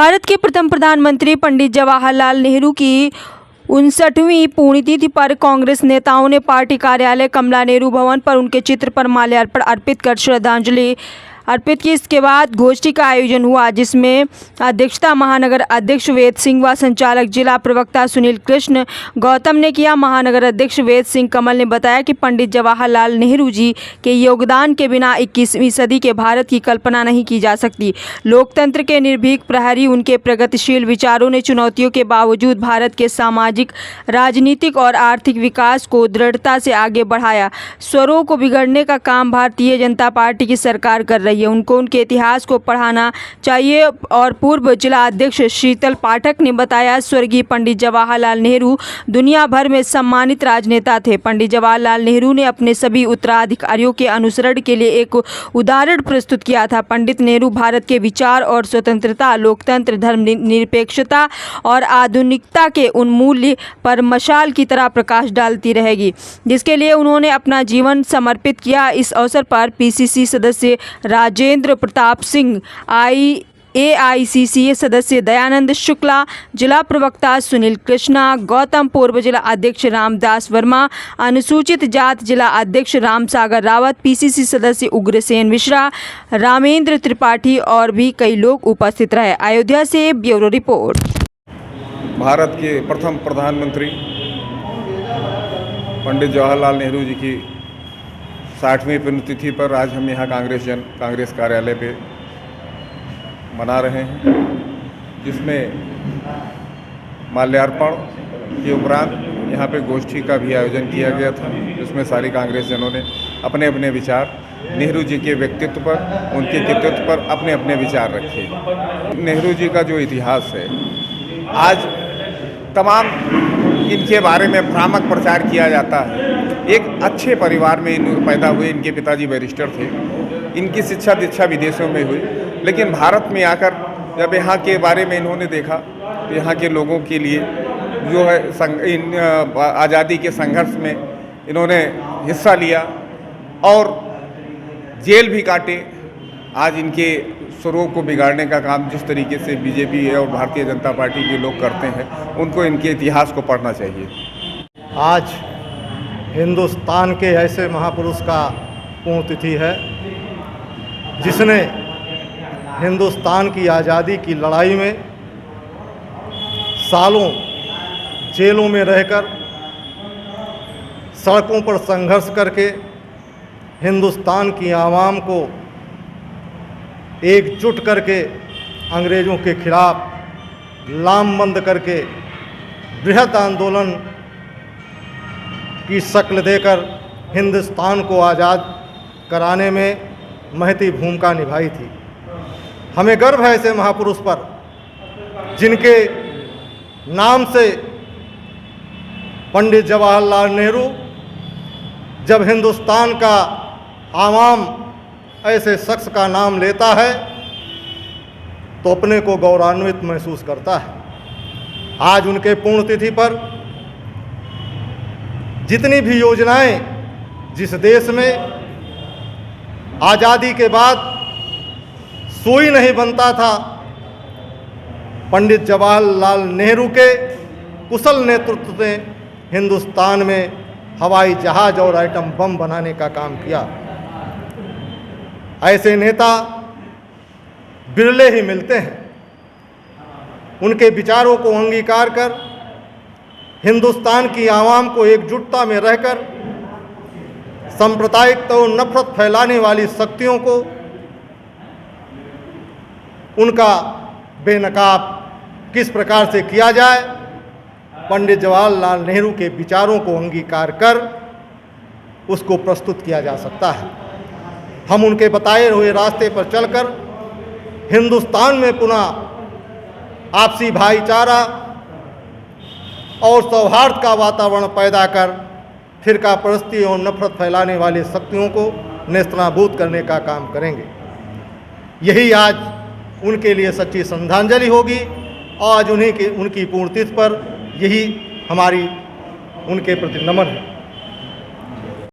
भारत के प्रथम प्रधानमंत्री पंडित जवाहरलाल नेहरू की 59वीं पुण्यतिथि पर कांग्रेस नेताओं ने पार्टी कार्यालय कमला नेहरू भवन पर उनके चित्र पर माल्यार्पण अर्पित कर श्रद्धांजलि अर्पित की। इसके बाद गोष्ठी का आयोजन हुआ, जिसमें अध्यक्षता महानगर अध्यक्ष वेद सिंह व संचालक जिला प्रवक्ता सुनील कृष्ण गौतम ने किया। महानगर अध्यक्ष वेद सिंह कमल ने बताया कि पंडित जवाहरलाल नेहरू जी के योगदान के बिना 21वीं सदी के भारत की कल्पना नहीं की जा सकती। लोकतंत्र के निर्भीक प्रहरी, उनके प्रगतिशील विचारों ने चुनौतियों के बावजूद भारत के सामाजिक, राजनीतिक और आर्थिक विकास को दृढ़ता से आगे बढ़ाया। स्वरों को बिगड़ने का काम भारतीय जनता पार्टी की सरकार कर रही है। उनको उनके इतिहास को पढ़ाना चाहिए। और पूर्व जिला अध्यक्ष शीतल पाठक ने बताया, स्वर्गीय पंडित जवाहरलाल नेहरू दुनिया भर में सम्मानित राजनेता थे। पंडित जवाहरलाल नेहरू ने अपने सभी उत्तराधिकारियों के अनुसरण के लिए एक उदाहरण प्रस्तुत किया था। पंडित नेहरू भारत के विचार और स्वतंत्रता, लोकतंत्र, धर्मनिरपेक्षता और आधुनिकता के उन मूल्य पर मशाल की तरह प्रकाश डालती रहेगी, जिसके लिए उन्होंने अपना जीवन समर्पित किया। इस अवसर पर पीसीसी सदस्य राजेंद्र प्रताप सिंह, AICC सदस्य दयानंद शुक्ला, जिला प्रवक्ता सुनील कृष्णा गौतम, पूर्व जिला अध्यक्ष रामदास वर्मा, अनुसूचित जात जिला अध्यक्ष रामसागर रावत, PCC सदस्य उग्रसेन मिश्रा, रामेंद्र त्रिपाठी और भी कई लोग उपस्थित रहे। अयोध्या से ब्यूरो रिपोर्ट। भारत के प्रथम प्रधानमंत्री पंडित जवाहरलाल नेहरू जी की 60वीं पुण्यतिथि पर आज हम यहाँ कांग्रेस कार्यालय पे मना रहे हैं, जिसमें माल्यार्पण के उपरांत यहाँ पे गोष्ठी का भी आयोजन किया गया था, जिसमें सारी कांग्रेस जनों ने अपने अपने विचार नेहरू जी के व्यक्तित्व पर, उनके कृतित्व पर अपने अपने विचार रखे। नेहरू जी का जो इतिहास है, आज तमाम इनके बारे में भ्रामक प्रचार किया जाता है। एक अच्छे परिवार में इन पैदा हुए, इनके पिताजी बैरिस्टर थे, इनकी शिक्षा दीक्षा विदेशों में हुई, लेकिन भारत में आकर जब यहाँ के बारे में इन्होंने देखा तो यहाँ के लोगों के लिए जो है आज़ादी के संघर्ष में इन्होंने हिस्सा लिया और जेल भी काटे। आज इनके स्वरों को बिगाड़ने का काम जिस तरीके से बीजेपी और भारतीय जनता पार्टी के लोग करते हैं, उनको इनके इतिहास को पढ़ना चाहिए। आज हिंदुस्तान के ऐसे महापुरुष का पुण्यतिथि है, जिसने हिंदुस्तान की आज़ादी की लड़ाई में सालों जेलों में रहकर, सड़कों पर संघर्ष करके हिंदुस्तान की आवाम को एकजुट करके अंग्रेज़ों के खिलाफ लामबंद करके बृहद आंदोलन की शक्ल देकर हिंदुस्तान को आज़ाद कराने में महती भूमिका निभाई थी। हमें गर्व है ऐसे महापुरुष पर, जिनके नाम से पंडित जवाहरलाल नेहरू, जब हिंदुस्तान का आवाम ऐसे शख्स का नाम लेता है तो अपने को गौरवान्वित महसूस करता है। आज उनके पुण्यतिथि पर जितनी भी योजनाएं जिस देश में आज़ादी के बाद सुई नहीं बनता था, पंडित जवाहरलाल नेहरू के कुशल नेतृत्व ने हिंदुस्तान में हवाई जहाज और आइटम बम बनाने का काम किया। ऐसे नेता बिरले ही मिलते हैं। उनके विचारों को अंगीकार कर हिंदुस्तान की आवाम को एकजुटता में रहकर सांप्रदायिकता और नफरत फैलाने वाली शक्तियों को उनका बेनकाब किस प्रकार से किया जाए, पंडित जवाहरलाल नेहरू के विचारों को अंगीकार कर उसको प्रस्तुत किया जा सकता है। हम उनके बताए हुए रास्ते पर चलकर हिंदुस्तान में पुनः आपसी भाईचारा और सौहार्द का वातावरण पैदा कर फिरका परस्ती और नफरत फैलाने वाली शक्तियों को नेस्तनाबूद करने का काम करेंगे। यही आज उनके लिए सच्ची श्रद्धांजलि होगी। आज उनकी पुण्यतिथि पर यही हमारी उनके प्रति नमन है।